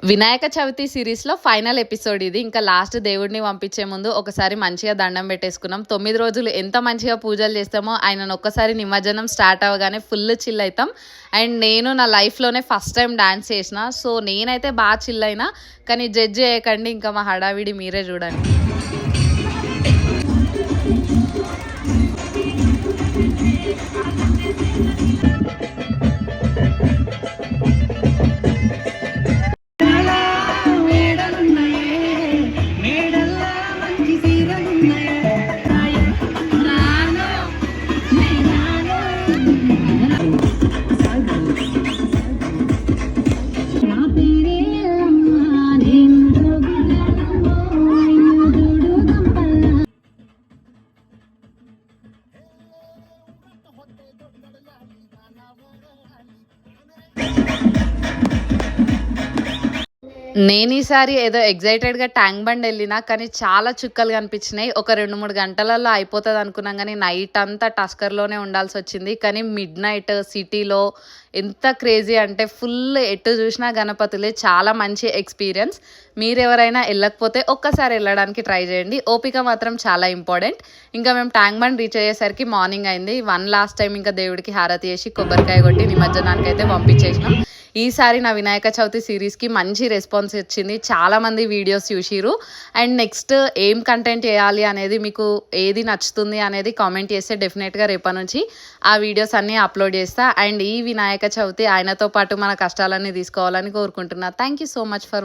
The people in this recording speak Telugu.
వినాయక చవితి సిరీస్లో ఫైనల్ ఎపిసోడ్ ఇది. ఇంకా లాస్ట్ దేవుడిని పంపించే ముందు ఒకసారి మంచిగా దండం పెట్టేసుకున్నాం. 9 రోజులు ఎంత మంచిగా పూజలు చేస్తామో ఆయనను ఒక్కసారి నిమజ్జనం స్టార్ట్ అవ్వగానే ఫుల్ చిల్ అవుతాం. అండ్ నేను నా లైఫ్లోనే ఫస్ట్ టైం డాన్స్ చేసిన. సో నేనైతే బాగా చిల్ అయినా, కానీ జడ్జ్ చేయకండి, ఇంకా మా హడావిడి మీరే చూడండి. నేను ఈసారి ఏదో ఎగ్జైటెడ్గా ట్యాంక్ బండ్ వెళ్ళినా, కానీ చాలా చుక్కలు కనిపించినాయి. ఒక 2-3 గంటలలో అయిపోతుంది అనుకున్నాం, కానీ నైట్ అంతా టస్కర్లోనే ఉండాల్సి వచ్చింది. కానీ మిడ్ నైట్ సిటీలో ఎంత క్రేజీ అంటే ఫుల్ ఎటు చూసినా గణపతులే. చాలా మంచి ఎక్స్పీరియన్స్. మీరు ఎవరైనా వెళ్ళకపోతే ఒక్కసారి వెళ్ళడానికి ట్రై చేయండి. ఓపిక మాత్రం చాలా ఇంపార్టెంట్. ఇంకా మేము ట్యాంక్ బండ్ రీచ్ అయ్యేసరికి మార్నింగ్ అయింది. లాస్ట్ టైం ఇంకా దేవుడికి హారతి చేసి కొబ్బరికాయ కొట్టి నిమజ్జనానికి అయితే పంపించేసినాం. ఈసారి నా వినాయక చవితి సిరీస్కి మంచి రెస్పాన్స్ వచ్చింది. చాలామంది వీడియోస్ చూసిరు. అండ్ నెక్స్ట్ ఏం కంటెంట్ చేయాలి అనేది, మీకు ఏది నచ్చుతుంది అనేది కామెంట్ చేస్తే డెఫినెట్గా రేపటి నుంచి ఆ వీడియోస్ అన్నీ అప్లోడ్ చేస్తా. అండ్ ఈ వినాయక చవితి ఆయనతో పాటు మన కష్టాలన్నీ తీసుకోవాలని కోరుకుంటున్నా. Thank you so much for